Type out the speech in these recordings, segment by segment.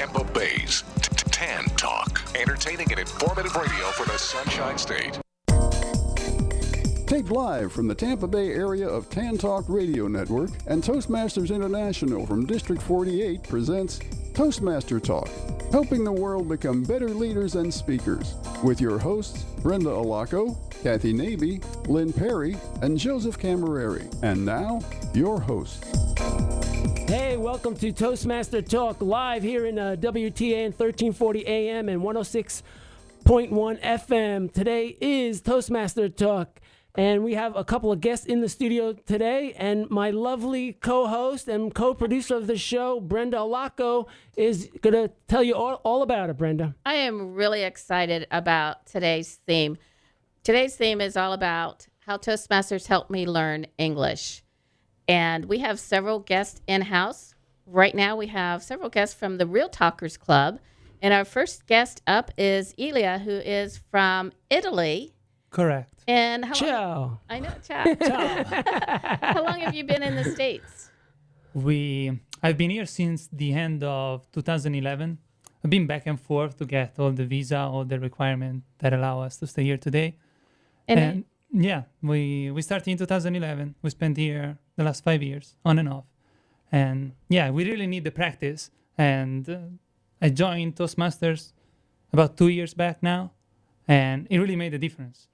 Tampa Bay's Tan Talk. Entertaining and informative radio for the Sunshine State. Taped live from the Tampa Bay area of Tan Talk Radio Network and Toastmasters International from District 48 presents Toastmaster Talk, helping the world become better leaders and speakers. With your hosts, Brenda Alaco, Kathy Navy, Lynn Perry, and Joseph Camerari. And now, your host. Hey, welcome to Toastmaster Talk live here in WTAN 1340 AM and 106.1 FM. Today is Toastmaster Talk, and we have a couple of guests in the studio today, and my lovely co-host and co-producer of the show, Brenda Alaco, is going to tell you all about it, Brenda. I am really excited about today's theme. Today's theme is all about how Toastmasters help me learn English. And we have several guests in-house. Right now we have several guests from the Real Talkers Club. And our first guest up is Elia, who is from Italy. Correct. And how Ciao. long? I know, ciao. Ciao. How long have you been in the States? I've been here since the end of 2011. I've been back and forth to get all the visa, all the requirements that allow us to stay here today. And yeah, we started in 2011. We spent here the last 5 years, on and off. And yeah, we really need the practice. And I joined Toastmasters about 2 years back now. And it really made a difference.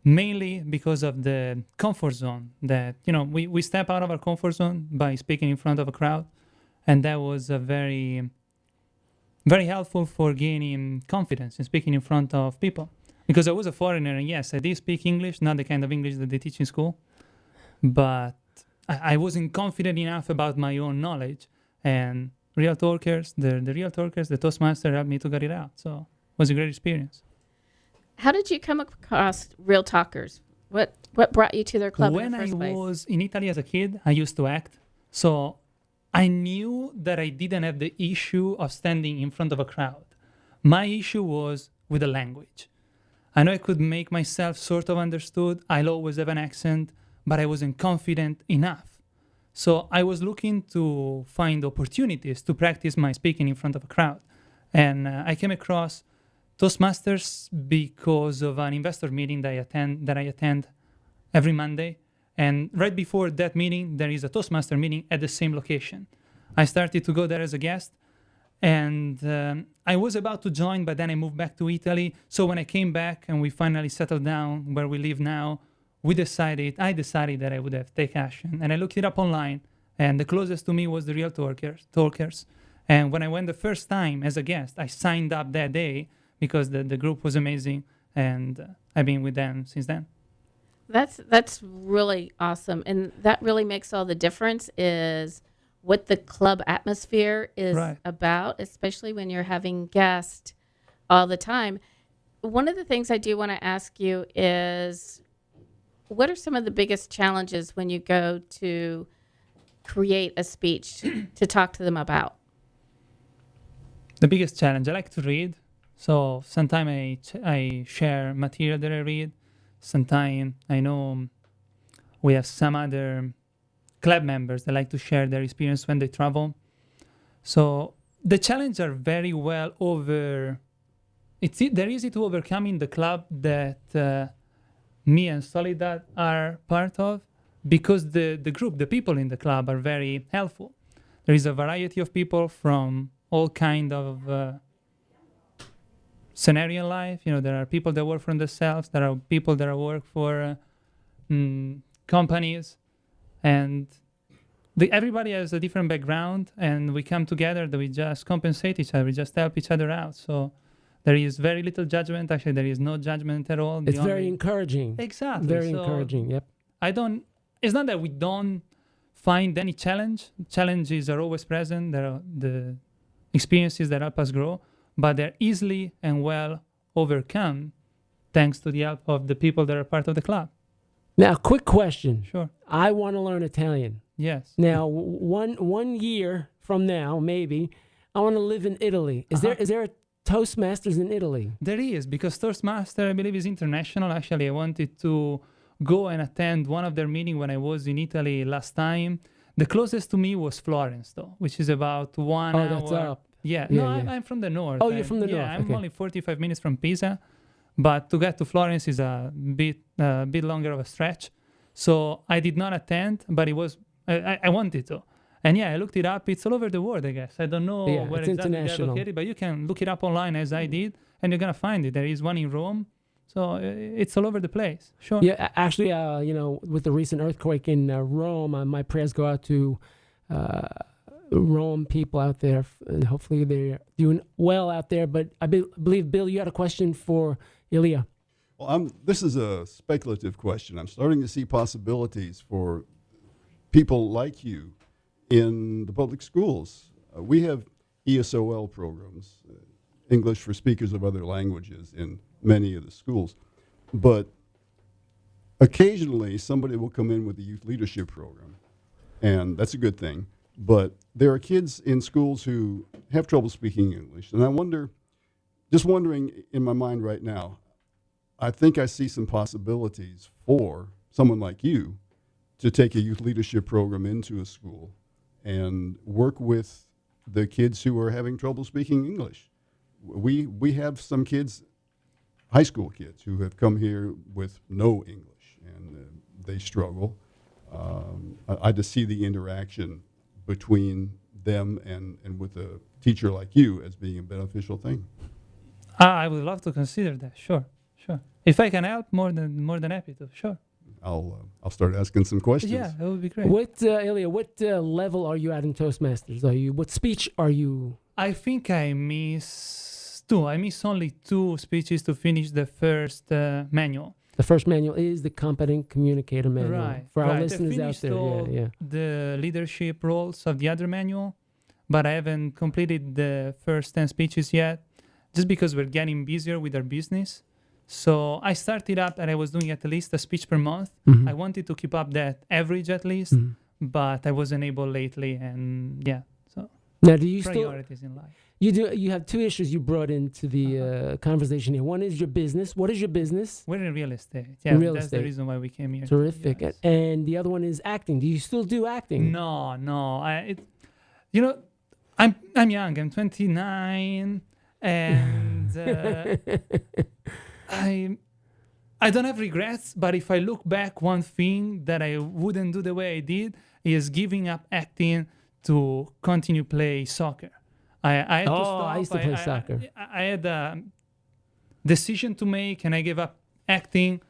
Mainly because of the comfort zone that, we step out of our comfort zone by speaking in front of a crowd. And that was a very, very helpful for gaining confidence in speaking in front of people. Because I was a foreigner, and yes, I did speak English, not the kind of English that they teach in school. But I wasn't confident enough about my own knowledge. And Real Talkers, the Real Talkers, the Toastmaster helped me to get it out. So it was a great experience. How did you come across Real Talkers? What brought you to their club in the first place? When I was in Italy as a kid, I used to act. So I knew that I didn't have the issue of standing in front of a crowd. My issue was with the language. I know I could make myself sort of understood. I'll always have an accent, but I wasn't confident enough. So I was looking to find opportunities to practice my speaking in front of a crowd. And I came across Toastmasters because of an investor meeting that I attend every Monday. And right before that meeting, there is a Toastmaster meeting at the same location. I started to go there as a guest. And I was about to join, but then I moved back to Italy. So when I came back and we finally settled down where we live now, I decided that I would have to take action. And I looked it up online, and the closest to me was the Real Talkers. And when I went the first time as a guest, I signed up that day because the group was amazing, and I've been with them since then. That's really awesome. And that really makes all the difference is what the club atmosphere is about, especially when you're having guests all the time. One of the things I do want to ask you is, what are some of the biggest challenges when you go to create a speech to talk to them about? The biggest challenge, I like to read. So sometimes I share material that I read. Sometimes I know we have some other club members that like to share their experience when they travel. So the challenges are very well they're easy to overcome in the club that me and Soledad are part of, because the group, the people in the club are very helpful. There is a variety of people from all kind of scenario in life. There are people that work for themselves. There are people that work for companies. And everybody has a different background, and we come together that we just compensate each other. We just help each other out. So there is very little judgment. Actually, there is no judgment at all. It's very encouraging. Exactly. Very encouraging, yep. It's not that we don't find any challenge. Challenges are always present. There are the experiences that help us grow, but they're easily and well overcome thanks to the help of the people that are part of the club. Now, quick question. Sure. I want to learn Italian. Yes. Now, one year from now, maybe, I want to live in Italy. Is there a Toastmasters in Italy? There is, because Toastmaster, I believe, is international. Actually, I wanted to go and attend one of their meetings when I was in Italy last time. The closest to me was Florence, though, which is about 1 hour. That's up. Yeah, Yeah, no, yeah. I'm from the north. Oh, you're from the north. Yeah, I'm Okay. only 45 minutes from Pisa, but to get to Florence is a bit longer of a stretch. So I did not attend, but it was I wanted to. And yeah, I looked it up. It's all over the world, I guess. I don't know Yeah, where it's exactly they're international. located, but you can look it up online as I did, and you're gonna find it. There is one in Rome, so it's all over the place. Sure. Yeah, actually, with the recent earthquake in Rome, my prayers go out to Rome people out there, and hopefully they're doing well out there. But I believe, Bill, you had a question for Elia. Well, this is a speculative question. I'm starting to see possibilities for people like you in the public schools. We have ESOL programs, English for speakers of other languages, in many of the schools. But occasionally somebody will come in with a youth leadership program, and that's a good thing. But there are kids in schools who have trouble speaking English. And I wonder, just wondering in my mind right now, I think I see some possibilities for someone like you to take a youth leadership program into a school and work with the kids who are having trouble speaking English. We have some kids, high school kids, who have come here with no English, and they struggle. I just see the interaction between them and with a teacher like you as being a beneficial thing. I would love to consider that. Sure. If I can help, more than happy to. Sure. I'll start asking some questions. Yeah, that would be great. What, Elia, what level are you at in Toastmasters? What speech are you? I think I miss two. I miss only 2 speeches to finish the first manual. The first manual is the Competent Communicator Manual. Right. For our right. listeners I out finished there. all Yeah. the leadership roles of the other manual, but I haven't completed the first 10 speeches yet, just because we're getting busier with our business. So I started up and I was doing at least a speech per month. Mhm. I wanted to keep up that average at least, Mhm. but I wasn't able lately. And yeah, so Now, do you still? priorities in life. You do. You have 2 issues you brought into the conversation here. One is your business. What is your business? We're in real estate. Yeah, Real that's estate. the reason why we came here. Terrific. Yes. And the other one is acting. Do you still do acting? No. I'm young. I'm 29, and I don't have regrets. But if I look back, one thing that I wouldn't do the way I did is giving up acting to continue play soccer. I had to stop. I used to play soccer. I had a decision to make, and I gave up acting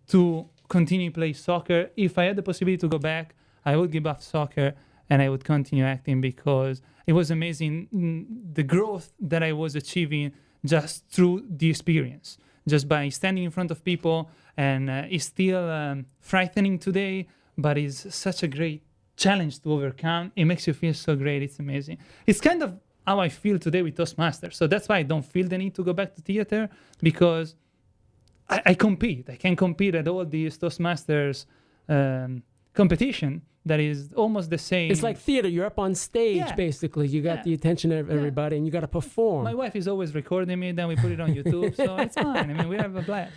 to continue play soccer. If I had the possibility to go back, I would give up soccer and I would continue acting, because it was amazing, the growth that I was achieving just through the experience, just by standing in front of people. And it's still frightening today, but it's such a great challenge to overcome. It makes you feel so great. It's amazing. It's kind of how I feel today with Toastmasters. So that's why I don't feel the need to go back to theater, because I compete. I can compete at all these Toastmasters competition that is almost the same. It's like theater. You're up on stage, Yeah. basically. You got Yeah. the attention of everybody, and you got to perform. My wife is always recording me, then we put it on YouTube, so it's fine. I mean, we have a blast.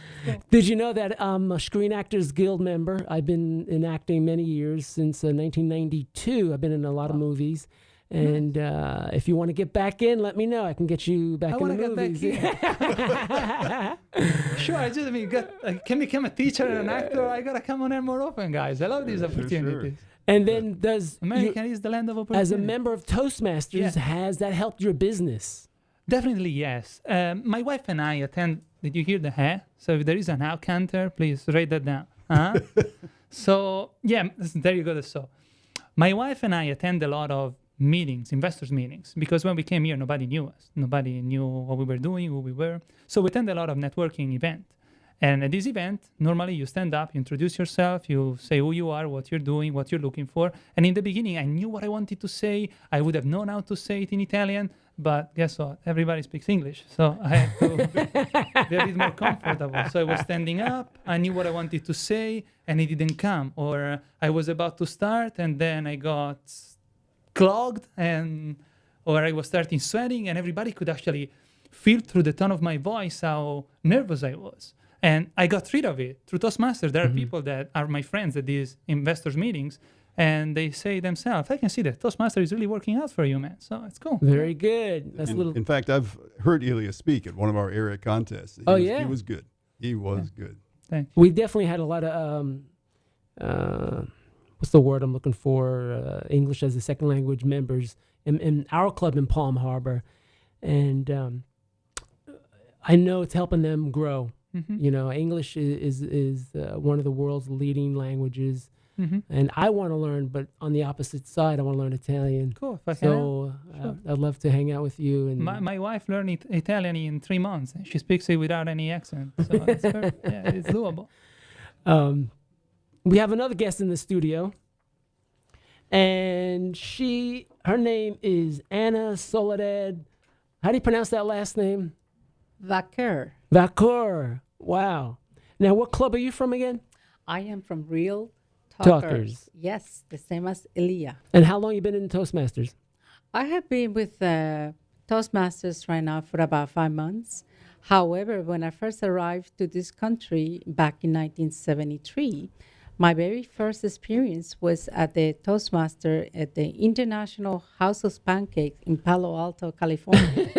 Did you know that I'm a Screen Actors Guild member? I've been in acting many years, since 1992. I've been in a lot of movies. And if you want to get back in, let me know. I can get you back I in want the to get movies. back in. Sure, I can become a teacher and an actor. I got to come on air more often, guys. I love these opportunities. And then America is the land of opportunity. as a member of Toastmasters, has that helped your business? Definitely, yes. My wife and I attend. Did you hear the hair? So if there is an out counter, please write that down. So, yeah, there you go. So, my wife and I attend a lot of meetings, investors meetings, because when we came here, nobody knew us. Nobody knew what we were doing, who we were. So we attend a lot of networking events. And at this event, normally you stand up, you introduce yourself, you say who you are, what you're doing, what you're looking for. And in the beginning, I knew what I wanted to say. I would have known how to say it in Italian, but guess what? Everybody speaks English. So I had to be a bit more comfortable. So I was standing up, I knew what I wanted to say, and it didn't come. Or I was about to start, and then I got clogged, or I was starting sweating, and everybody could actually feel through the tone of my voice how nervous I was. And I got rid of it through Toastmasters. There are people that are my friends at these investors meetings, and they say themselves, I can see that Toastmaster is really working out for you, man. So it's cool. Very good. That's In fact, I've heard Elia speak at one of our area contests. He was good. He was good. Thank you. We definitely had a lot of what's the word I'm looking for? English as a second language members in our club in Palm Harbor, and I know it's helping them grow. Mm-hmm. You know, English is one of the world's leading languages, Mm-hmm. and I want to learn, but on the opposite side, I want to learn Italian. Cool. If I can So Sure. I'd love to hang out with you. And my wife learned Italian in 3 months. She speaks it without any accent. So it's perfect. Yeah, it's doable. We have another guest in the studio, and her name is Anna Soledad. How do you pronounce that last name? Vakur. Wow. Now, what club are you from again? I am from Real Talkers. Yes, the same as Elia. And how long you been in Toastmasters? I have been with Toastmasters right now for about 5 months. However, when I first arrived to this country back in 1973, my very first experience was at the Toastmaster at the International House of Pancakes in Palo Alto, California.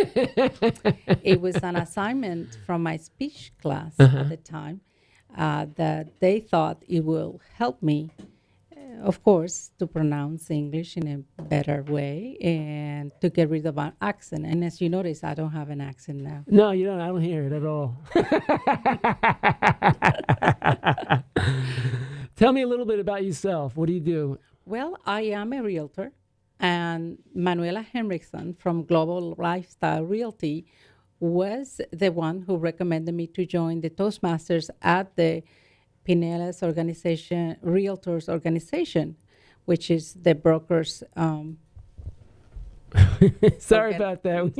It was an assignment from my speech class at the time that they thought it will help me, of course, to pronounce English in a better way and to get rid of my accent. And as you notice, I don't have an accent now. No, you don't. I don't hear it at all. Tell me a little bit about yourself. What do you do? Well, I am a realtor, and Manuela Henriksen from Global Lifestyle Realty was the one who recommended me to join the Toastmasters at the Pinellas organization, Realtors Organization, which is the brokers. Sorry about that.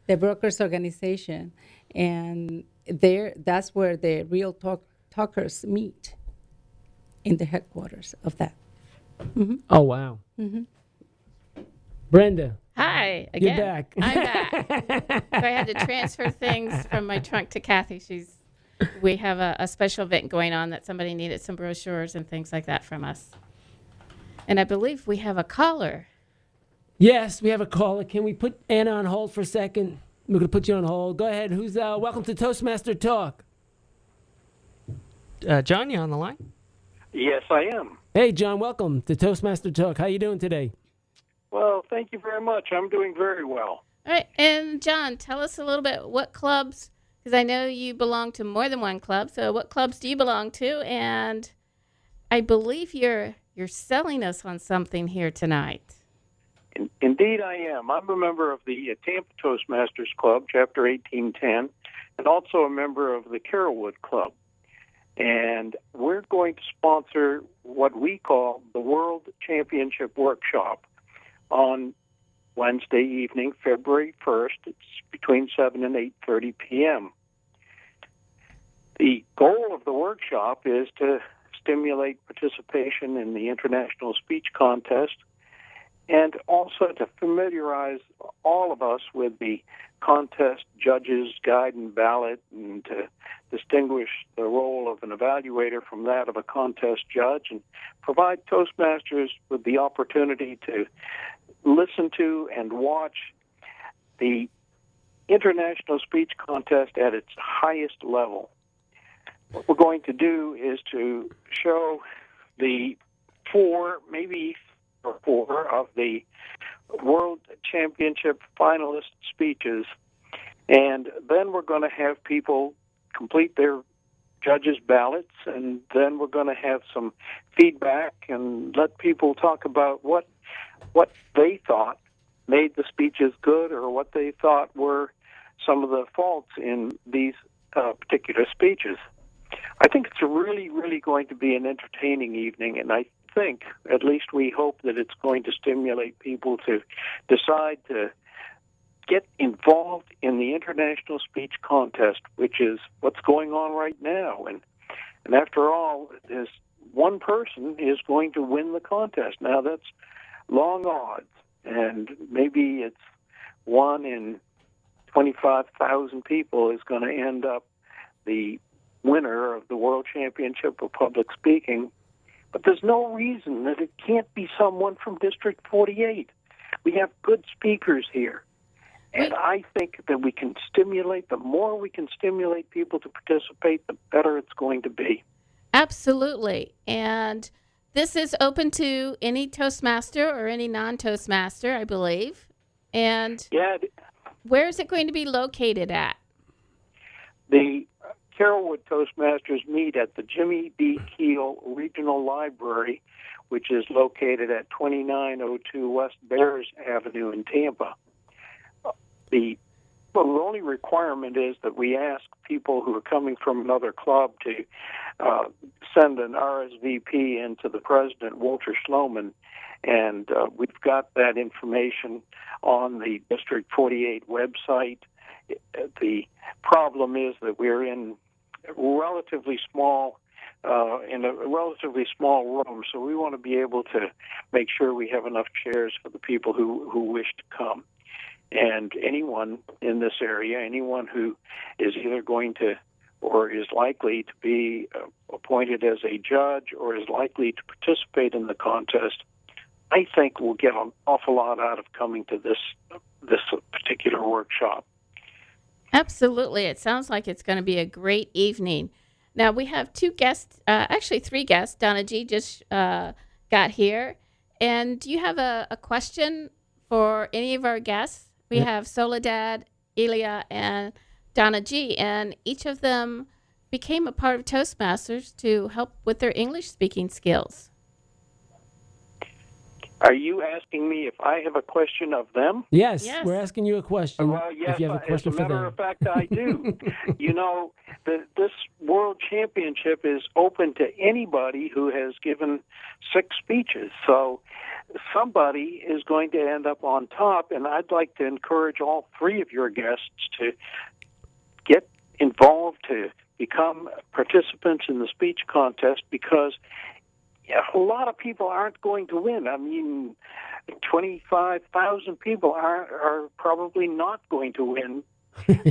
The brokers organization, and that's where the real talkers meet, in the headquarters of that. Mm-hmm. Oh, wow. Mm-hmm. Brenda. Hi again. You're back. I'm back. So I had to transfer things from my trunk to Kathy. We have a special event going on that somebody needed some brochures and things like that from us. And I believe we have a caller. Yes, we have a caller. Can we put Anna on hold for a second? We're going to put you on hold. Go ahead. Who's welcome to Toastmaster Talk. John, you on the line? Yes, I am. Hey, John, welcome to Toastmaster Talk. How you doing today? Well, thank you very much. I'm doing very well. All right. And John, tell us a little bit what clubs, because I know you belong to more than one club. So what clubs do you belong to? And I believe you're selling us on something here tonight. Indeed, I am. I'm a member of the Tampa Toastmasters Club, Chapter 1810, and also a member of the Carrollwood Club. And we're going to sponsor what we call the World Championship Workshop on Wednesday evening, February 1st. It's between 7 and 8:30 p.m. The goal of the workshop is to stimulate participation in the International Speech Contest and also to familiarize all of us with the contest judges' guide and ballot, and to distinguish the role of an evaluator from that of a contest judge, and provide Toastmasters with the opportunity to listen to and watch the International Speech Contest at its highest level. What we're going to do is to show the four of the World Championship finalist speeches, and then we're going to have people complete their judges' ballots, and then we're going to have some feedback and let people talk about what they thought made the speeches good, or what they thought were some of the faults in these particular speeches. I think it's really, really going to be an entertaining evening, and I think, at least we hope, that it's going to stimulate people to decide to get involved in the International Speech Contest, which is what's going on right now. And after all, this one person is going to win the contest. Now, that's long odds, and maybe it's 1 in 25,000 people is going to end up the winner of the World Championship of Public Speaking. But there's no reason that it can't be someone from District 48. We have good speakers here. And I think that we can the more we can stimulate people to participate, the better it's going to be. Absolutely. And this is open to any Toastmaster or any non-Toastmaster, I believe. And where is it going to be located at? The Carrollwood Toastmasters meet at the Jimmy B. Keel Regional Library, which is located at 2902 West Bears Avenue in Tampa. The only requirement is that we ask people who are coming from another club to send an RSVP into the president, Walter Schloman, and we've got that information on the District 48 website. The problem is that we're in a relatively small room, so we want to be able to make sure we have enough chairs for the people who wish to come. And anyone in this area, anyone who is either going to or is likely to be appointed as a judge or is likely to participate in the contest, I think will get an awful lot out of coming to this particular workshop. Absolutely. It sounds like it's going to be a great evening. Now, we have two guests, actually three guests. Donna G. just got here. And do you have a question for any of our guests? We have Soledad, Elia, and Donna G. And each of them became a part of Toastmasters to help with their English-speaking skills. Are you asking me if I have a question of them? Yes. We're asking you a question. Well, yes, if you have a question as a matter of fact, I do. You know, this World Championship is open to anybody who has given 6 speeches. So somebody is going to end up on top, and I'd like to encourage all 3 of your guests to get involved, to become participants in the speech contest, because a lot of people aren't going to win. I mean, 25,000 people are probably not going to win,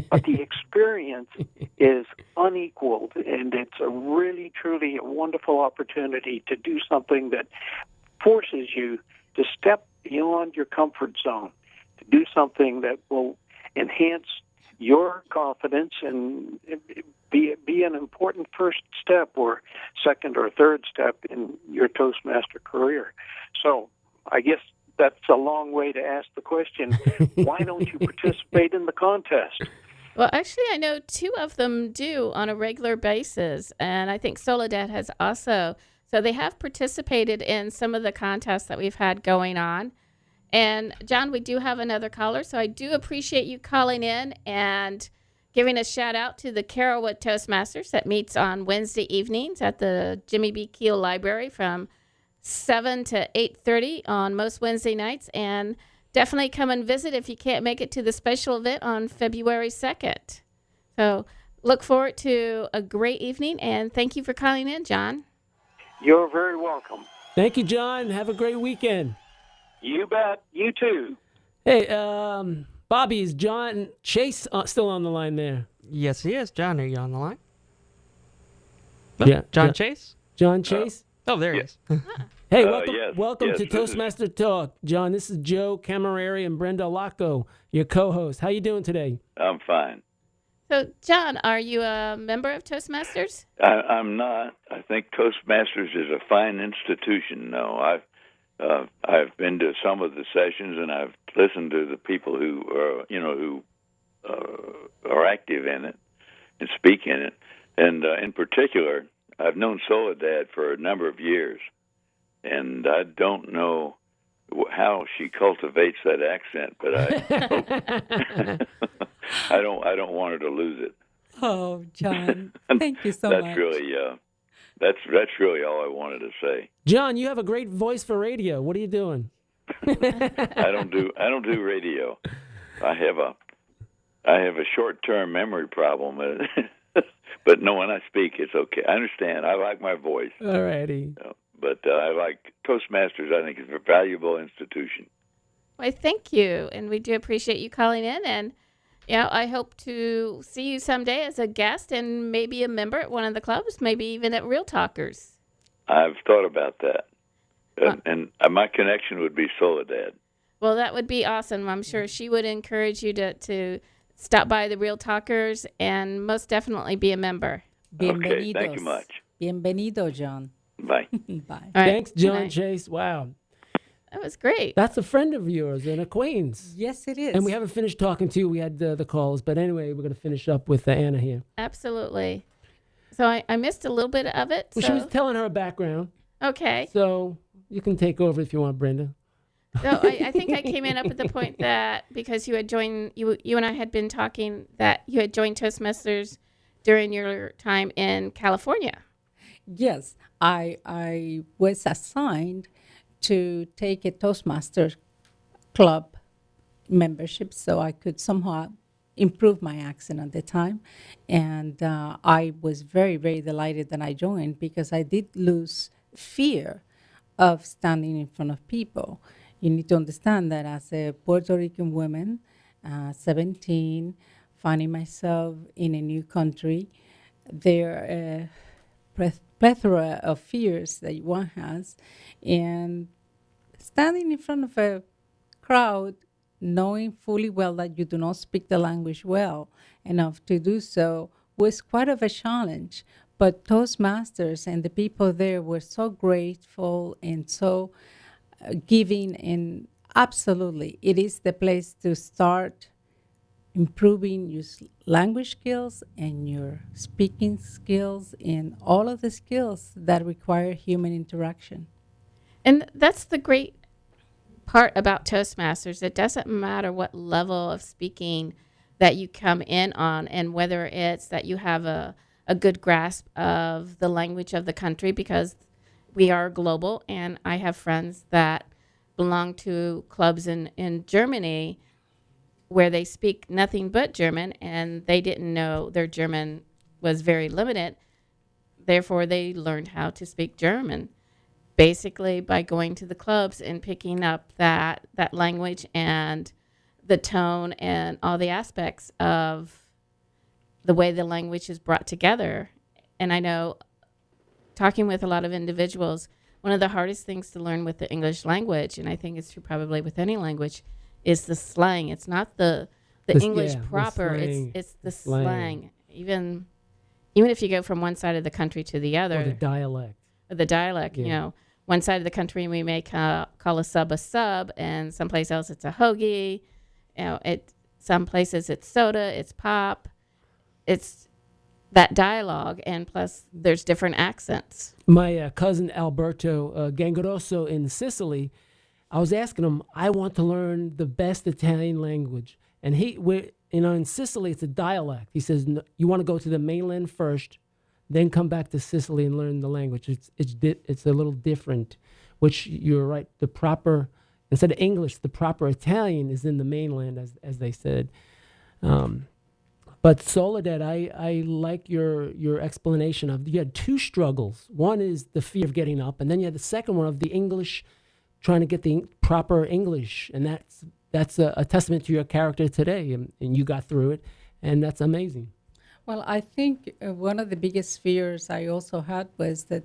but the experience is unequaled, and it's a really, truly a wonderful opportunity to do something that forces you to step beyond your comfort zone, to do something that will enhance your confidence and be an important first step or second or third step in your Toastmaster career. So I guess that's a long way to ask the question, why don't you participate in the contest? Well, actually, I know 2 of them do on a regular basis, and I think Soledad has also. So they have participated in some of the contests that we've had going on. And, John, we do have another caller, so I do appreciate you calling in and giving a shout-out to the Carrollwood Toastmasters that meets on Wednesday evenings at the Jimmy B. Keel Library from 7 to 8:30 on most Wednesday nights. And definitely come and visit if you can't make it to the special event on February 2nd. So look forward to a great evening, and thank you for calling in, John. You're very welcome. Thank you, John. Have a great weekend. You bet. You too. Hey, Bobby, is John Chase still on the line there? Yes, he is. John, are you on the line? Yeah. John Chase? John Chase? There he is. Hey, welcome yes, to Toastmaster Talk. John, this is Joe Camerari and Brenda Lacco, your co-host. How you doing today? I'm fine. So, John, are you a member of Toastmasters? I'm not. I think Toastmasters is a fine institution. No, I've been to some of the sessions, and I've listened to the people who are active in it and speak in it. And in particular, I've known Soledad for a number of years, and I don't know how she cultivates that accent, but I don't want her to lose it. Oh, John, thank you so much. That's really all I wanted to say. John, you have a great voice for radio. What are you doing? I don't do radio. I have a short-term memory problem, but no, when I speak, it's okay. I understand. I like my voice. All righty. But I like Toastmasters. I think it's a valuable institution. Well, thank you, and we do appreciate you calling in. And I hope to see you someday as a guest and maybe a member at one of the clubs, maybe even at Real Talkers. I've thought about that. And my connection would be Soledad. Well, that would be awesome. I'm sure she would encourage you to stop by the Real Talkers and most definitely be a member. Okay, thank you much. Bienvenido, John. Bye. Bye. All right, Thanks, John good night. Chase. Wow. That was great. That's a friend of yours and a Queens. Yes, it is. And we haven't finished talking to you. We had the calls. But anyway, we're going to finish up with Anna here. Absolutely. So I missed a little bit of it. Well, So. she was telling her background. Okay. So you can take over if you want, Brenda. So I think I came in up at the point that because you had joined, you and I had been talking that you had joined Toastmasters during your time in California. Yes, I was assigned to take a Toastmaster club membership so I could somehow improve my accent at the time. And I was very, very delighted that I joined because I did lose fear of standing in front of people. You need to understand that as a Puerto Rican woman, 17, finding myself in a new country, there are a plethora of fears that one has. And standing in front of a crowd, knowing fully well that you do not speak the language well enough to do so, was quite of a challenge. But Toastmasters and the people there were so grateful and so giving, and absolutely, it is the place to start improving your language skills and your speaking skills and all of the skills that require human interaction. And that's the great part about Toastmasters. It doesn't matter what level of speaking that you come in on and whether it's that you have a good grasp of the language of the country, because we are global, and I have friends that belong to clubs in Germany where they speak nothing but German, and they didn't know their German was very limited. Therefore, they learned how to speak German, basically by going to the clubs and picking up that language and the tone and all the aspects of the way the language is brought together. And I know, talking with a lot of individuals, one of the hardest things to learn with the English language, and I think it's true probably with any language, is the slang. It's not the English proper. It's the slang. Even if you go from one side of the country to the other. Or the dialect. Yeah. You know, one side of the country we may call a sub, and someplace else it's a hoagie. You know, some places it's soda, it's pop. It's that dialogue, and plus there's different accents. My cousin Alberto Gangrosso in Sicily, I was asking him, I want to learn the best Italian language. And in Sicily, it's a dialect. He says, no, you want to go to the mainland first, then come back to Sicily and learn the language. It's a little different, which you're right. The proper, instead of English, the proper Italian is in the mainland, as they said. But Soledad, I like your explanation of, you had two struggles. One is the fear of getting up, and then you had the second one of the English, trying to get the proper English, and that's a testament to your character today, and you got through it, and that's amazing. Well, I think one of the biggest fears I also had was that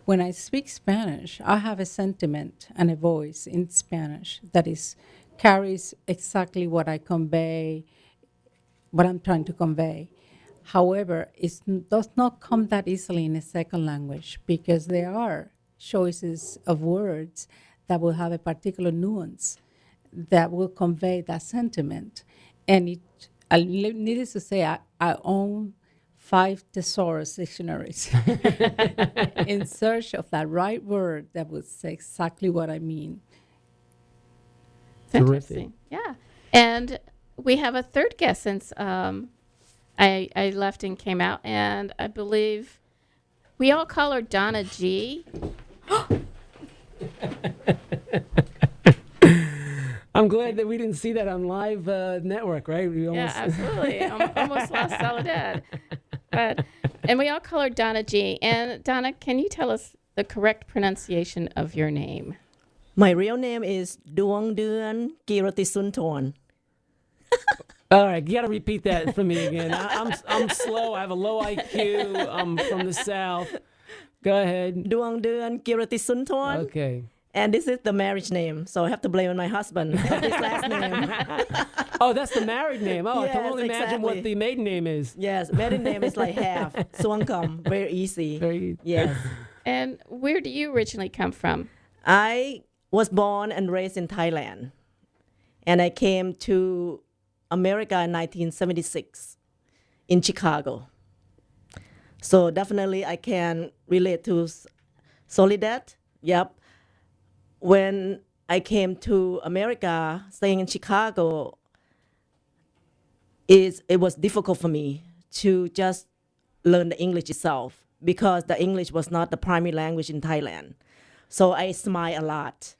when I speak Spanish, I have a sentiment and a voice in Spanish that carries exactly what I convey, what I'm trying to convey. However, it does not come that easily in a second language because there are choices of words that will have a particular nuance that will convey that sentiment. And needless to say, I own 5 thesaurus dictionaries in search of that right word that would say exactly what I mean. Interesting. Yeah. And we have a third guest since I left and came out, and I believe we all call her Donna G. I'm glad that we didn't see that on live network, right? Yeah, absolutely. Almost lost Soledad. And we all call her Donna G. And Donna, can you tell us the correct pronunciation of your name? My real name is Duong Duan Kiratisuntorn. All right, you got to repeat that for me again. I'm slow. I have a low IQ. I'm from the South. Go ahead. Duong Duan Kirati Suntorn. Okay. And this is the marriage name, so I have to blame on my husband for this last name. Oh, that's the married name. Oh, I can Yes, only imagine what exactly. the maiden name is. Yes, maiden name is like half. Suangkam, very easy. Very. Yes. And where do you originally come from? I was born and raised in Thailand. And I came to America in 1976 in Chicago. So definitely I can relate to Soledad. Yep. When I came to America, staying in Chicago, it was difficult for me to just learn the English itself because the English was not the primary language in Thailand. So I smile a lot.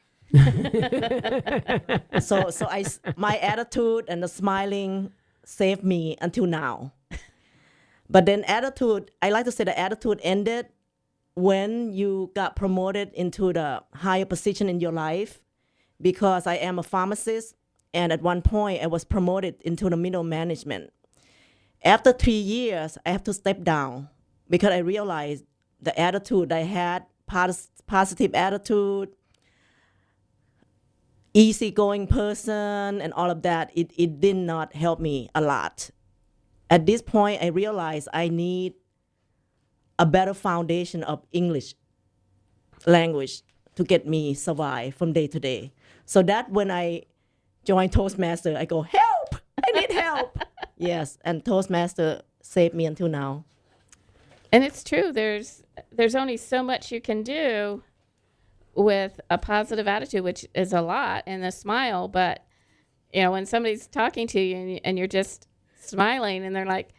My attitude and the smiling saved me until now. But then I like to say the attitude ended when you got promoted into the higher position in your life, because I am a pharmacist, and at one point I was promoted into the middle management. After 3 years, I have to step down because I realized the attitude I had, positive attitude, easygoing person, and all of that, it did not help me a lot. At this point, I realized I need a better foundation of English language to get me survive from day to day. So that when I joined Toastmaster, I go, help! I need help! Yes, and Toastmaster saved me until now. And it's true. There's only so much you can do with a positive attitude, which is a lot, and a smile. But, when somebody's talking to you and you're just smiling and they're like,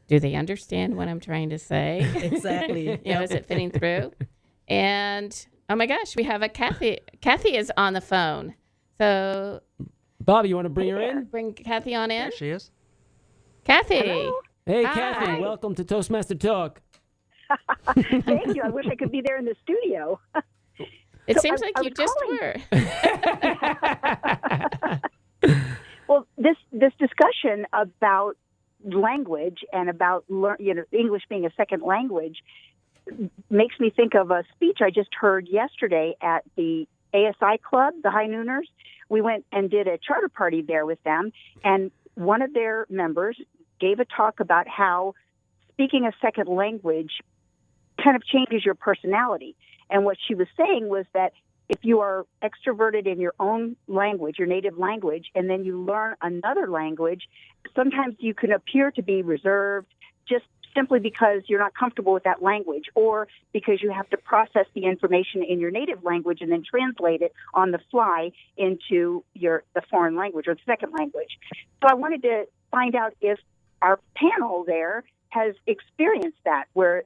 do they understand what I'm trying to say? Exactly. Is it fitting through? And, oh my gosh, we have a Kathy. Kathy is on the phone. So, Bob, you want to bring her in? Bring Kathy on in. There she is. Kathy. Hello? Hey, Hi. Kathy, welcome to Toastmaster Talk. Thank you. I wish I could be there in the studio. It So seems I like was you just calling- were. Well, this discussion about language and about English being a second language makes me think of a speech I just heard yesterday at the ASI Club, the High Nooners. We went and did a charter party there with them, and one of their members gave a talk about how speaking a second language kind of changes your personality. And what she was saying was that if you are extroverted in your own language, your native language, and then you learn another language, sometimes you can appear to be reserved just simply because you're not comfortable with that language, or because you have to process the information in your native language and then translate it on the fly into the foreign language or the second language. So I wanted to find out if our panel there has experienced that, where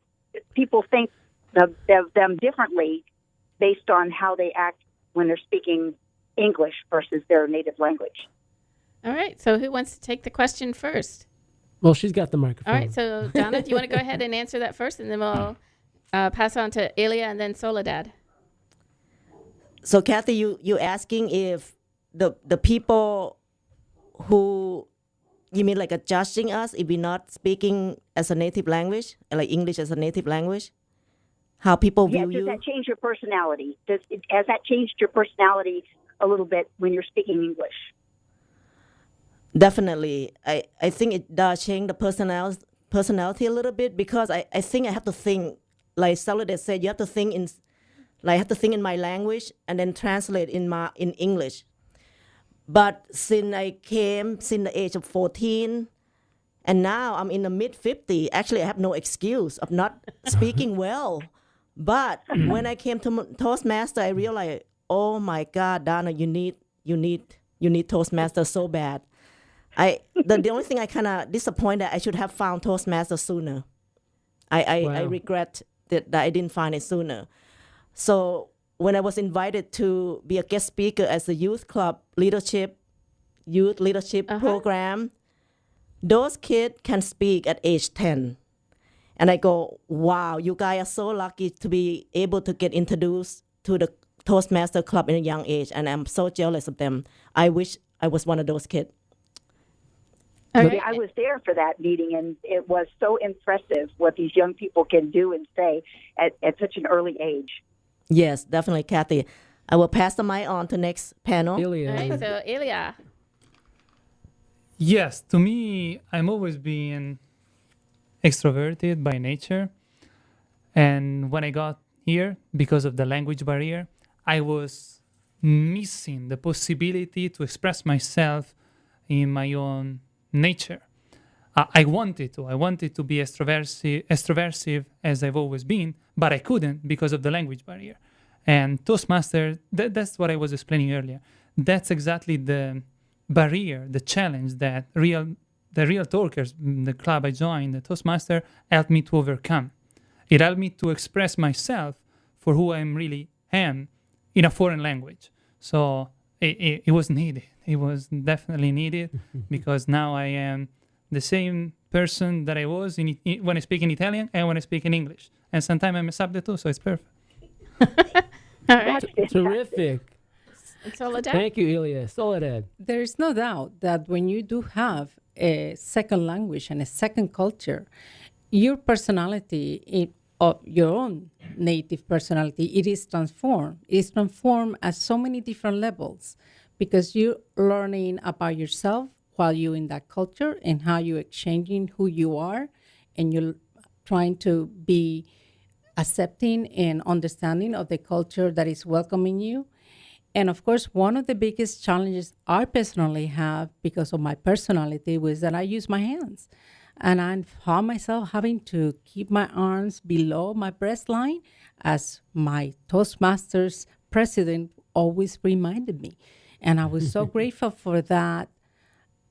people think of them differently based on how they act when they're speaking English versus their native language. All right. So who wants to take the question first? Well, she's got the microphone. All right. So, Donna, do you want to go ahead and answer that first? And then we'll pass on to Elia and then Soledad. So, Kathy, you asking if the people who, you mean like judging us if we're not speaking as a native language, like English as a native language? How people view you? Does that change your personality? Has that changed your personality a little bit when you're speaking English? Definitely. I think it does change the personality a little bit, because I think I have to think, like Soledad said, you have to think in my language and then translate in English. But since I came since the age of 14, and now I'm in the mid-50s, actually I have no excuse of not speaking well. But when I came to Toastmaster, I realized, oh my God, Donna, you need Toastmaster so bad. The only thing I kind of disappointed, I should have found Toastmaster sooner. I regret that I didn't find it sooner. So when I was invited to be a guest speaker as a youth leadership program, those kids can speak at age 10. And I go, wow, you guys are so lucky to be able to get introduced to the Toastmaster Club in a young age. And I'm so jealous of them. I wish I was one of those kids. All Yeah, right. I was there for that meeting, and it was so impressive what these young people can do and say at such an early age. Yes, definitely, Kathy. I will pass the mic on to next panel. Ilya. All right, so Elia. Yes, to me, I'm always being extroverted by nature. And when I got here, because of the language barrier, I was missing the possibility to express myself in my own nature. I wanted to. I wanted to be extroversive as I've always been, but I couldn't because of the language barrier. And Toastmaster, that's what I was explaining earlier. That's exactly the barrier, the challenge that the real talkers, the club I joined, the Toastmaster, helped me to overcome. It helped me to express myself for who I really am in a foreign language. So it was needed. It was definitely needed because now I am the same person that I was when I speak in Italian and when I speak in English. And sometimes I mess up the two, so it's perfect. All right. Terrific. And Soledad. Thank you, Ilya. Soledad. There's no doubt that when you do have a second language and a second culture, your personality, of your own native personality, it is transformed. It is transformed at so many different levels because you're learning about yourself while you're in that culture and how you're exchanging who you are, and you're trying to be accepting and understanding of the culture that is welcoming you. And of course, one of the biggest challenges I personally have because of my personality was that I use my hands. And I found myself having to keep my arms below my breast line, as my Toastmasters president always reminded me. And I was so grateful for that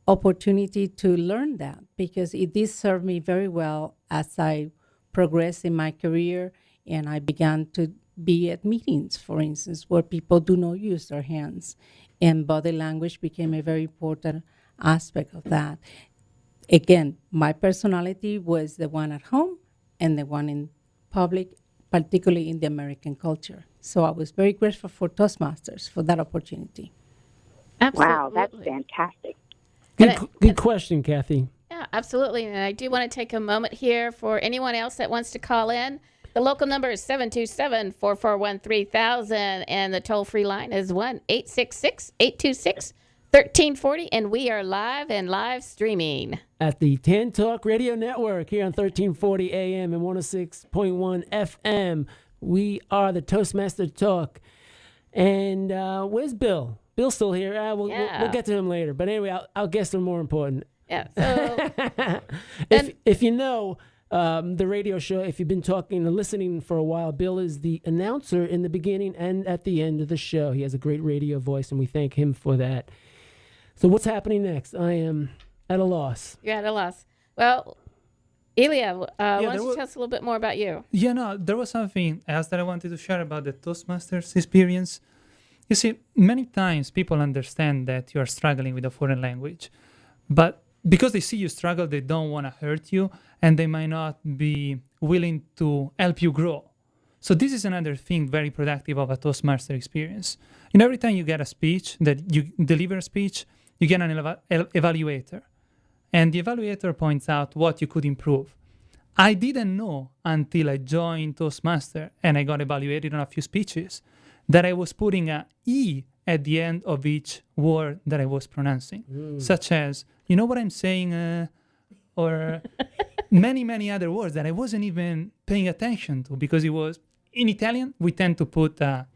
opportunity to learn that, because it did serve me very well as I progressed in my career and I began to be at meetings, for instance, where people do not use their hands. And body language became a very important aspect of that. Again, my personality was the one at home and the one in public, particularly in the American culture. So I was very grateful for Toastmasters for that opportunity. Absolutely. Wow, that's fantastic. Good question, Kathy. Yeah, absolutely. And I do want to take a moment here for anyone else that wants to call in. The local number is 727-441-3000, and the toll-free line is 1-866-826-1340, and we are live and live streaming At the Tan Talk Radio Network here on 1340 AM and 106.1 FM. We are the Toastmaster Talk. And where's Bill? Bill's still here. We'll get to him later. But anyway, I'll guess they're more important. Yeah. So, if you know the radio show, if you've been talking and listening for a while, Bill is the announcer in the beginning and at the end of the show. He has a great radio voice, and we thank him for that. So what's happening next? I am at a loss. You're at a loss. Well, Elia, why don't you tell us a little bit more about you? Yeah, no, there was something else that I wanted to share about the Toastmasters experience. You see, many times people understand that you are struggling with a foreign language, but because they see you struggle, they don't want to hurt you, and they might not be willing to help you grow. So this is another thing very productive of a Toastmaster experience. Every time you get a speech, that you deliver a speech, you get an evaluator. And the evaluator points out what you could improve. I didn't know until I joined Toastmaster and I got evaluated on a few speeches that I was putting a E at the end of each word that I was pronouncing, such as, you know what I'm saying, or many, many other words that I wasn't even paying attention to, because it was, in Italian, we tend to put a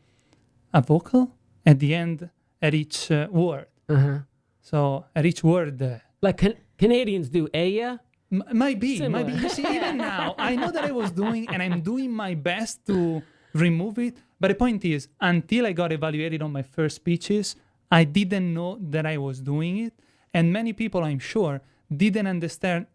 vocal at the end at each word. Uh-huh. So at each word... like Canadians do, yeah? Might be. Similar. You see, even now, I know that I was doing, and I'm doing my best to remove it. But the point is, until I got evaluated on my first speeches, I didn't know that I was doing it. And many people, I'm sure, didn't understand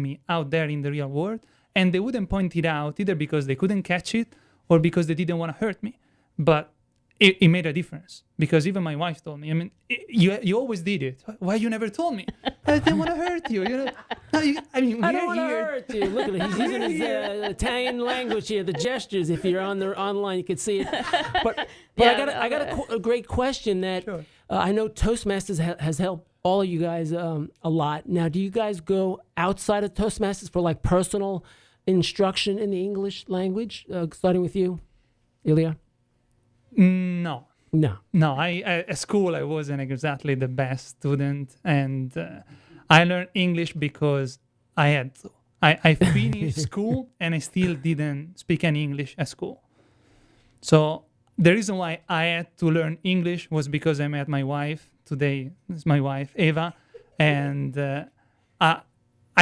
me out there in the real world. And they wouldn't point it out either because they couldn't catch it or because they didn't want to hurt me. But it made a difference, because even my wife told me, I mean, you always did it. Why you never told me? I didn't want to hurt you. No, I mean, I don't want to hurt you. Look at it. He's using his Italian language here, the gestures. If you're on the online, you can see it. But I got a great question that I know Toastmasters has helped all of you guys a lot. Now, do you guys go outside of Toastmasters for like personal instruction in the English language? Starting with you, Elia. No. No. At school I wasn't exactly the best student, and I learned English because I had to. I finished school and I still didn't speak any English at school. So the reason why I had to learn English was because I met my wife. Today is my wife, Eva, and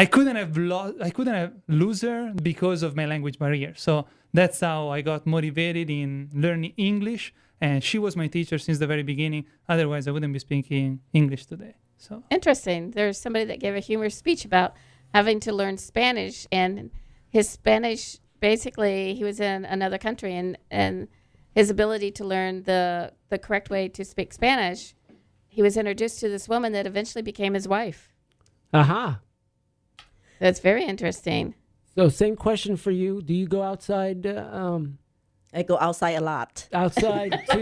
I couldn't have lose her because of my language barrier. So that's how I got motivated in learning English, and she was my teacher since the very beginning. Otherwise, I wouldn't be speaking English today. So interesting. There's somebody that gave a humorous speech about having to learn Spanish, and his Spanish, basically, he was in another country, and his ability to learn the correct way to speak Spanish, he was introduced to this woman that eventually became his wife. Aha. That's very interesting. So same question for you. Do you go outside? I go outside a lot. Outside to...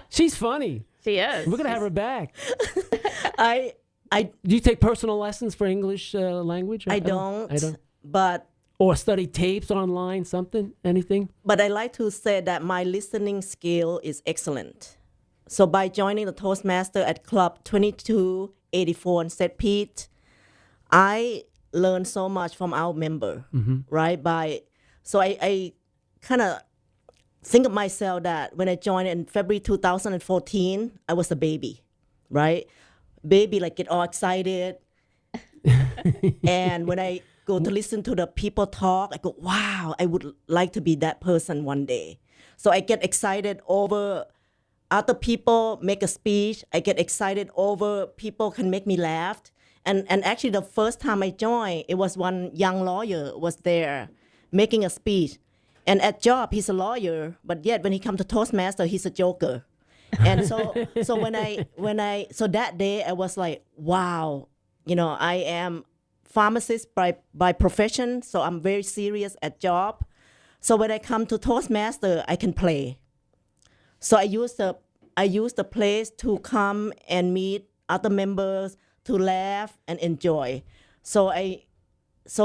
She's funny. She is. We're going to have her back. I Do you take personal lessons for English language? I don't. But or study tapes online, something, anything? But I like to say that my listening skill is excellent. So by joining the Toastmaster at Club 2284 in St. Pete, I learned so much from our member, right? So I kind of think of myself that when I joined in February 2014, I was a baby, right? Baby, like get all excited. And when I go to listen to the people talk, I go, wow, I would like to be that person one day. So I get excited over other people make a speech. I get excited over people can make me laugh. And actually the first time I joined, it was one young lawyer was there making a speech. And at job, he's a lawyer, but yet when he comes to Toastmaster, he's a joker. And so so that day I was like, wow, I am pharmacist by profession, so I'm very serious at job. So when I come to Toastmaster, I can play. So I use the place to come and meet other members, to laugh and enjoy. So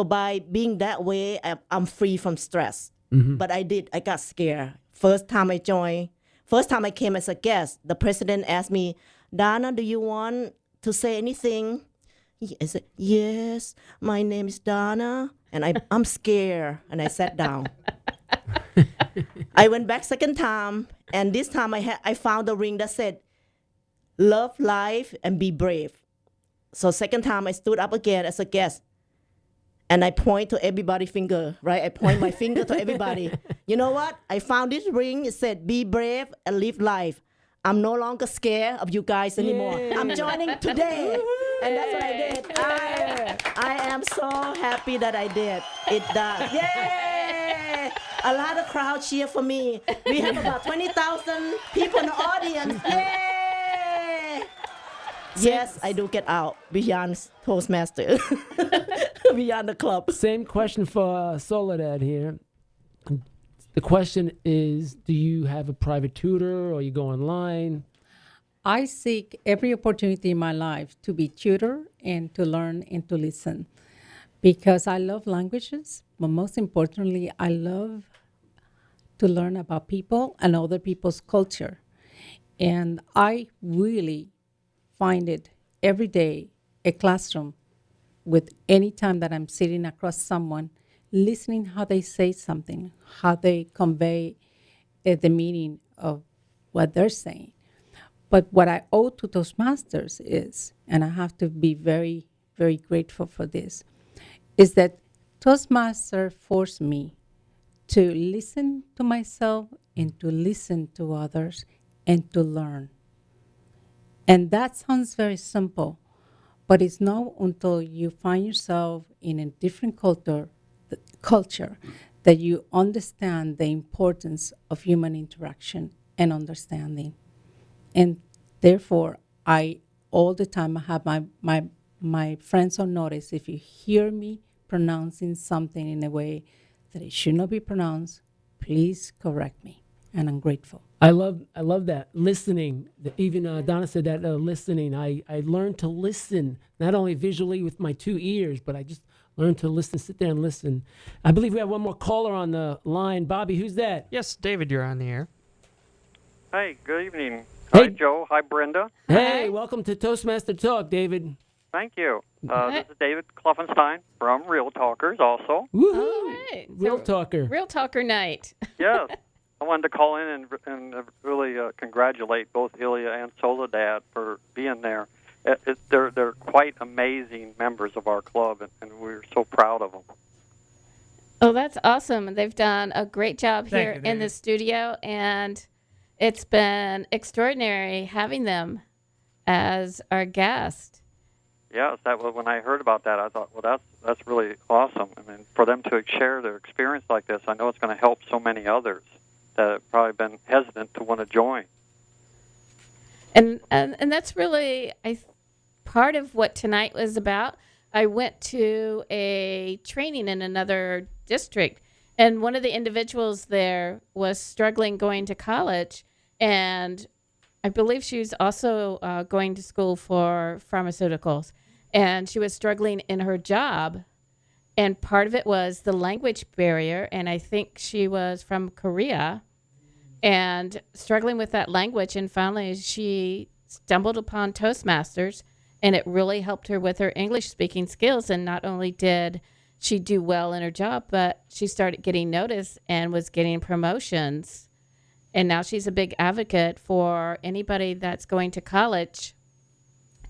by being that way, I'm free from stress. But I got scared. First time I came as a guest, the president asked me, Donna, do you want to say anything? I said, yes, my name is Donna, and I'm scared, and I sat down. I went back second time, and this time I found a ring that said, love life and be brave. So second time I stood up again as a guest, and I point to everybody finger, right? I point my finger to everybody. You know what? I found this ring. It said, be brave and live life. I'm no longer scared of you guys anymore. Yeah. I'm joining today. And that's what I did. I am so happy that I did. It does. Yay! A lot of crowd cheer for me. We have about 20,000 people in the audience. Yay! Yes, I do get out beyond Toastmaster, beyond the club. Same question for Soledad here. The question is, do you have a private tutor or you go online? I seek every opportunity in my life to be tutor and to learn and to listen because I love languages, but most importantly, I love to learn about people and other people's culture. And I really find it every day a classroom with any time that I'm sitting across someone, listening how they say something, how they convey the meaning of what they're saying. But what I owe to Toastmasters is, and I have to be very, very grateful for this, is that Toastmaster forced me to listen to myself and to listen to others and to learn. And that sounds very simple, but it's not until you find yourself in a different culture that you understand the importance of human interaction and understanding. And therefore, all the time I have my friends on notice. If you hear me pronouncing something in a way that it should not be pronounced, please correct me. and I'm grateful. I love that listening. Even Donna said that listening. I learned to listen not only visually with my 2 ears, but I just learned to listen, sit there and listen. I believe we have one more caller on the line. Bobby, who's that? Yes, David, you're on the air. Hey, good evening. Hey. Hi, Joe. Hi, Brenda. Hey, welcome to Toastmaster Talk, David. Thank you. This is David Kluffenstein from Real Talkers also. Woohoo! All right. Real talker. Real talker night. Yes. I wanted to call in and really congratulate both Elia and Soledad for being there. They're quite amazing members of our club, and we're so proud of them. Oh, that's awesome. They've done a great job here you, in the studio, and it's been extraordinary having them as our guest. Yes, when I heard about that, I thought, well, that's really awesome. I mean, for them to share their experience like this, I know it's going to help so many others that have probably been hesitant to want to join. And that's really part of what tonight was about. I went to a training in another district, and one of the individuals there was struggling going to college, and I believe she was also going to school for pharmaceuticals, and she was struggling in her job, and part of it was the language barrier, and I think she was from Korea, and struggling with that language, and finally she stumbled upon Toastmasters, and it really helped her with her English speaking skills. And not only did she do well in her job, but she started getting noticed and was getting promotions. And now she's a big advocate for anybody that's going to college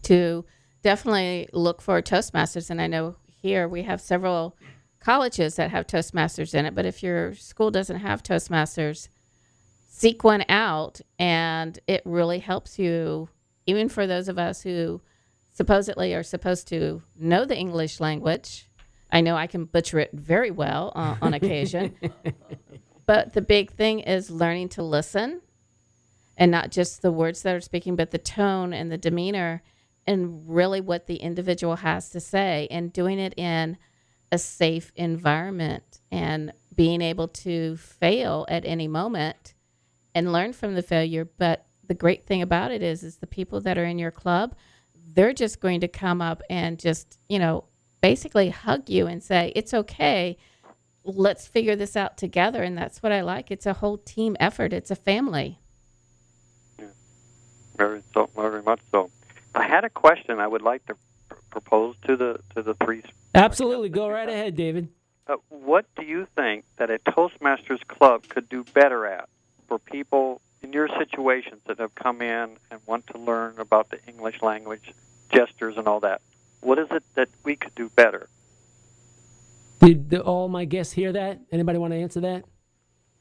to definitely look for Toastmasters. And I know here we have several colleges that have Toastmasters in it, but if your school doesn't have Toastmasters, seek one out, and it really helps you, even for those of us who supposedly are supposed to know the English language. I know I can butcher it very well on occasion. But the big thing is learning to listen, and not just the words that are speaking, but the tone and the demeanor and really what the individual has to say, and doing it in a safe environment and being able to fail at any moment and learn from the failure. But the great thing about it is the people that are in your club, they're just going to come up and just, basically hug you and say, it's okay. Let's figure this out together. And that's what I like. It's a whole team effort. It's a family. Yeah. Very much so. I had a question I would like to propose to the three. Absolutely. Go right ahead, David. What do you think that a Toastmasters club could do better at for people in your situations that have come in and want to learn about the English language, gestures and all that? What is it that we could do better? Did all my guests hear that? Anybody want to answer that?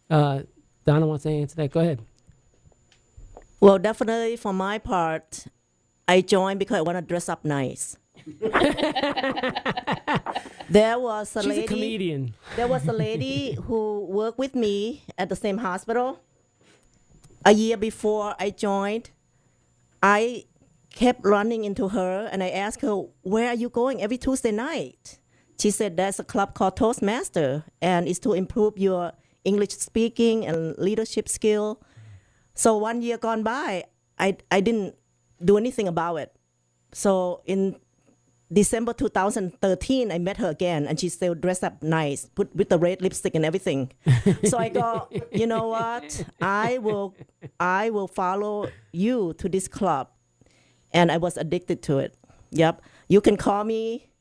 Donna wants to answer that. Go ahead. Well, definitely for my part, I joined because I want to dress up nice. There was a She's lady. a comedian. There was a lady who worked with me at the same hospital. A year before I joined, I kept running into her, and I asked her, "Where are you going every Tuesday night?" She said, "There's a club called Toastmaster, and it's to improve your English speaking and leadership skill." So 1 year gone by, I didn't do anything about it. So in December 2013, I met her again, and she still dressed up nice, put with the red lipstick and everything. So I go, you know what? I will follow you to this club, and I was addicted to it. Yep, you can call me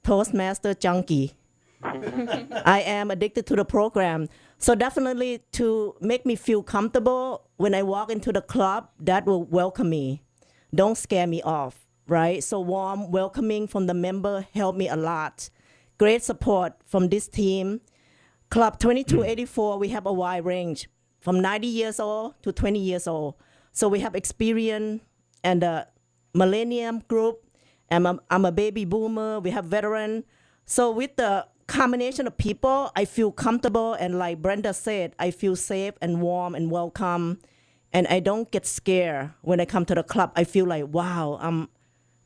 Toastmaster junkie. I am addicted to the program. So definitely to make me feel comfortable when I walk into the club, that will welcome me. Don't scare me off, right? So warm, welcoming from the member helped me a lot. Great support from this team. Club 2284, we have a wide range from 90 years old to 20 years old. So we have experience and a millennium group. I'm a baby boomer. We have veteran. So with the combination of people, I feel comfortable, and like Brenda said, I feel safe and warm and welcome, and I don't get scared when I come to the club. I feel like, wow,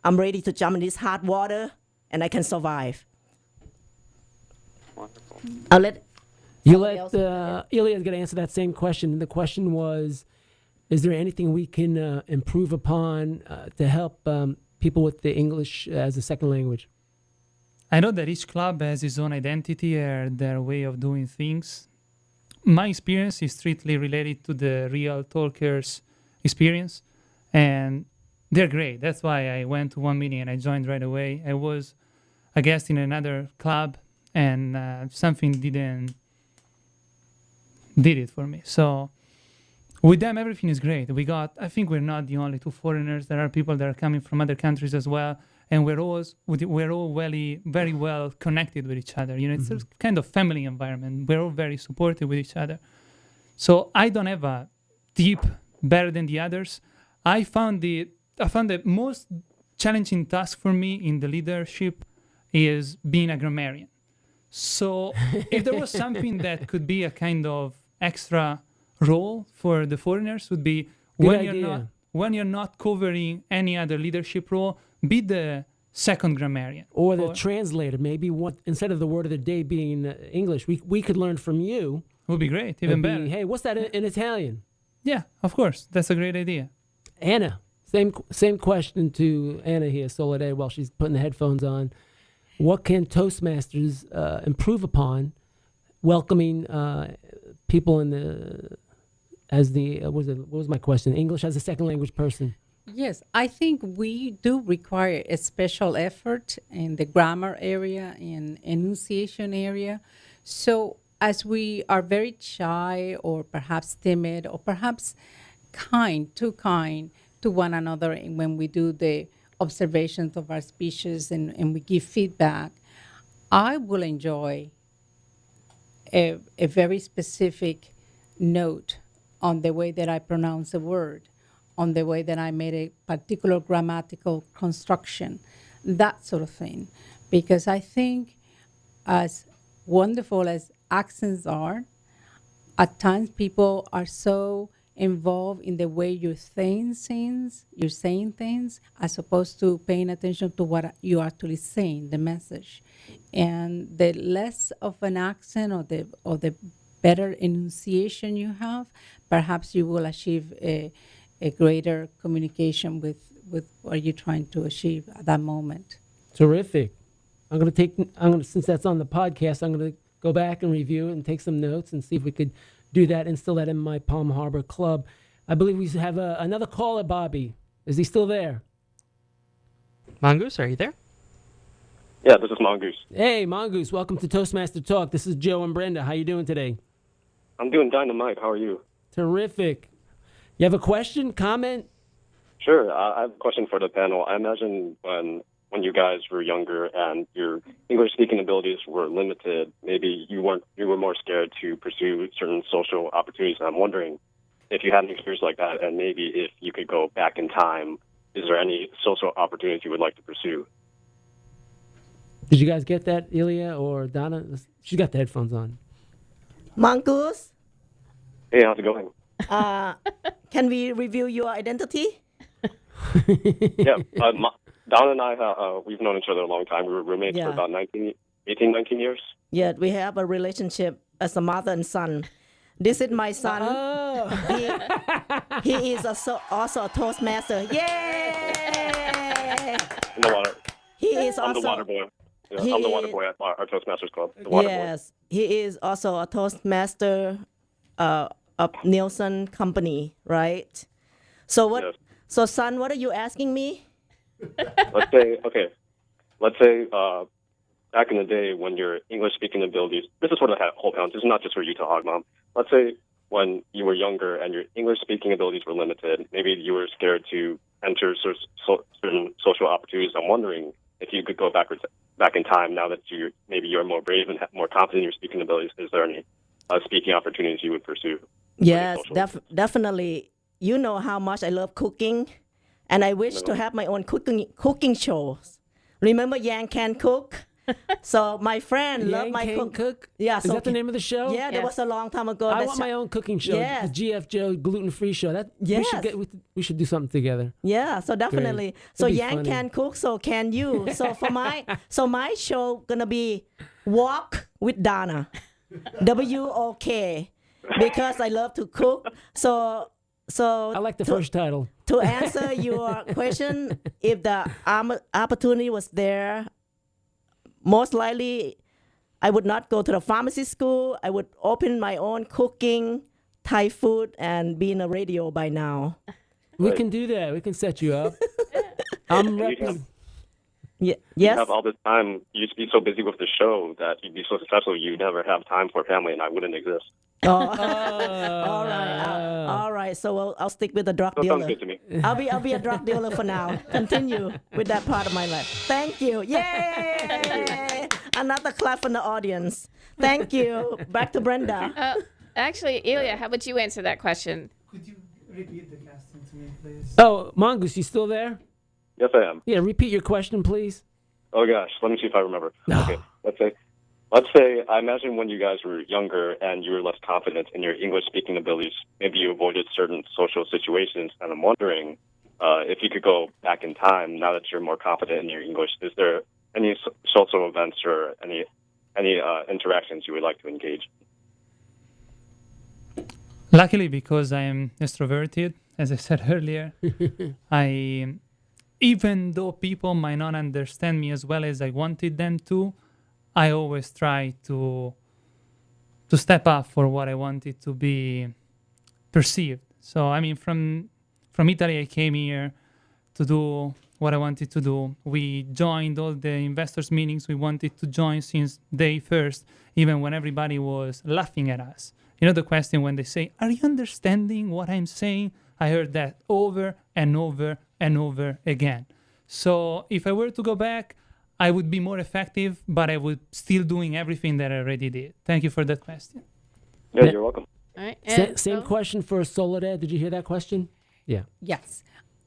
I'm ready to jump in this hot water, and I can survive. Wonderful. I'll let You let Elia's going to answer that same question. The question was, is there anything we can improve upon to help people with the English as a second language? I know that each club has its own identity and their way of doing things. My experience is strictly related to the real talkers' experience, and they're great. That's why I went to one meeting and I joined right away. I was a guest in another club, and something did it for me. So with them, everything is great. I think we're not the only two foreigners. There are people that are coming from other countries as well, and we're all very well connected with each other. It's a kind of family environment. We're all very supportive with each other. So I don't have a tip better than the others. I found the most challenging task for me in the leadership is being a grammarian. So if there was something that could be a kind of extra role for the foreigners, would be when you're not covering any other leadership role, be the second grammarian or the translator. Maybe instead of the word of the day being English, we could learn from you. Would be great, even better. Hey, what's that in Italian? Yeah, of course, that's a great idea. Anna, same question to Anna here, Soledad, while she's putting the headphones on. What can Toastmasters improve upon welcoming people what was my question? English as a second language person. Yes, I think we do require a special effort in the grammar area, in enunciation area. So as we are very shy or perhaps timid or perhaps too kind to one another when we do the observations of our speeches and we give feedback, I will enjoy a very specific note on the way that I pronounce a word, on the way that I made a particular grammatical construction, that sort of thing. Because I think as wonderful as accents are, at times people are so involved in the way you're saying things, as opposed to paying attention to what you're actually saying, the message. And the less of an accent or the better enunciation you have, perhaps you will achieve a greater communication with what you're trying to achieve at that moment. Terrific. Since that's on the podcast, I'm going to go back and review it and take some notes and see if we could do that, instill that in my Palm Harbor club. I believe we have another caller, Bobby. Is he still there? Mongoose, are you there? Yeah, this is Mongoose. Hey, Mongoose. Welcome to Toastmaster Talk. This is Joe and Brenda. How you doing today? I'm doing dynamite. How are you? Terrific. You have a question, comment? Sure. I have a question for the panel. I imagine when you guys were younger and your English speaking abilities were limited, maybe you were more scared to pursue certain social opportunities. And I'm wondering if you had an experience like that, and maybe if you could go back in time, is there any social opportunities you would like to pursue? Did you guys get that, Elia or Donna? She got the headphones on. Mongoose? Hey, how's it going? Can we review your identity? Yeah, Donna and I, we've known each other a long time. We were roommates for about 19 years. Yeah, we have a relationship as a mother and son. This is my son. Oh. He is also a Toastmaster. Yay! In the water. He is I'm also the water boy. Yeah, I'm the water boy at our Toastmasters Club. The water boy. He is also a Toastmaster of Nielsen Company, right? So what? Yes. So, son, what are you asking me? Let's say back in the day when your English speaking abilities, this is for the whole panel, this is not just for you to hog, Mom. Let's say when you were younger and your English speaking abilities were limited, maybe you were scared to enter certain social opportunities. I'm wondering if you could go back in time now that you're more brave and more confident in your speaking abilities. Is there any speaking opportunities you would pursue? Yes, definitely. You know how much I love cooking, and I wish to have my own cooking shows. Remember Yang Can Cook? So my friend loved my cook. Yeah, is that the name of the show? Yeah, that was a long time ago. I want my own cooking show. Yes. The GF Joe gluten-free show. We should do something together. Yeah, so definitely. Great. So Yang can cook, so can you. So for my show gonna be Walk with Donna. WOK, because I love to cook. So I like the first title. To answer your question, if the opportunity was there, most likely I would not go to the pharmacy school. I would open my own cooking, Thai food, and be in a radio by now. We can do that. We can set you up. I'm repping. Yes. You have all this time. You'd be so busy with the show that you'd be so successful. You'd never have time for family, and I wouldn't exist. All right. So I'll stick with the drug dealer. Sounds good to me. I'll be a drug dealer for now. Continue with that part of my life. Thank you. Yay! Another clap from the audience. Thank you. Back to Brenda. Actually, Elia, how would you answer that question? Could you repeat the question to me, please? Oh, Mongoose, you still there? Yes, I am. Yeah, repeat your question, please. Oh gosh, let me see if I remember. Okay, let's say I imagine when you guys were younger and you were less confident in your English speaking abilities, maybe you avoided certain social situations, and I'm wondering if you could go back in time now that you're more confident in your English. Is there any social events or any interactions you would like to engage? Luckily, because I am extroverted, as I said earlier, even though people might not understand me as well as I wanted them to, I always try to step up for what I wanted to be perceived. So, I mean, from Italy, I came here to do what I wanted to do. We joined all the investors' meetings we wanted to join since day first, even when everybody was laughing at us. You know the question when they say, "Are you understanding what I'm saying?" I heard that over and over and over again. So if I were to go back, I would be more effective, but I would still doing everything that I already did. Thank you for that question. Yeah, you're welcome. All right. Same question for Soledad. Did you hear that question? Yeah. Yes.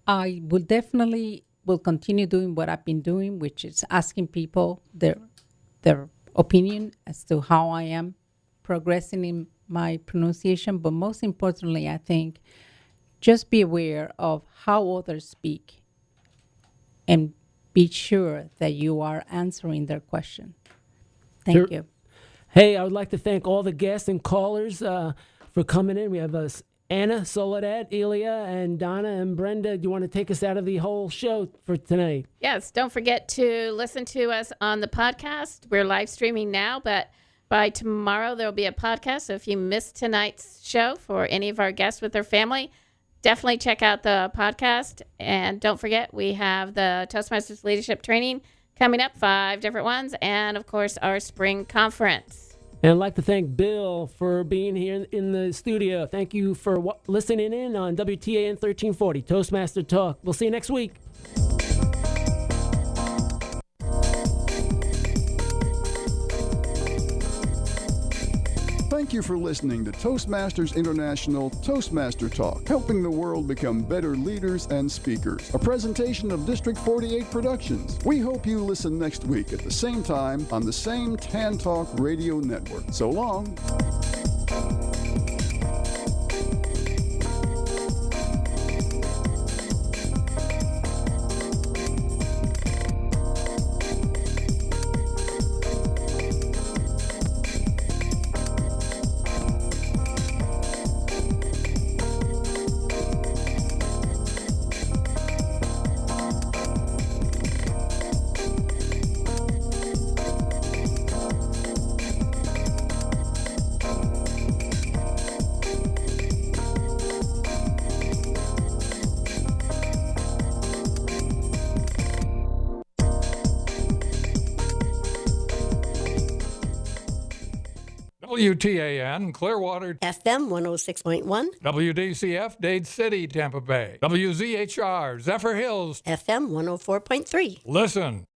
I will continue doing what I've been doing, which is asking people their opinion as to how I am progressing in my pronunciation. But most importantly, I think just be aware of how others speak and be sure that you are answering their question. Thank you. Hey, I would like to thank all the guests and callers for coming in. We have Anna, Soledad, Elia, and Donna and Brenda. Do you want to take us out of the whole show for tonight? Yes, don't forget to listen to us on the podcast. We're live streaming now, but by tomorrow there will be a podcast. So if you missed tonight's show for any of our guests with their family, definitely check out the podcast. And don't forget, we have the Toastmasters Leadership Training coming up, 5 different ones, and of course our spring conference. And I'd like to thank Bill for being here in the studio. Thank you for listening in on WTAN 1340, Toastmaster Talk. We'll see you next week. Thank you for listening to Toastmasters International Toastmaster Talk, helping the world become better leaders and speakers. A presentation of District 48 Productions. We hope you listen next week at the same time on the same Tan Talk radio network. So long. WTAN, Clearwater, FM 106.1, WDCF, Dade City, Tampa Bay, WZHR, Zephyr Hills, FM 104.3. Listen.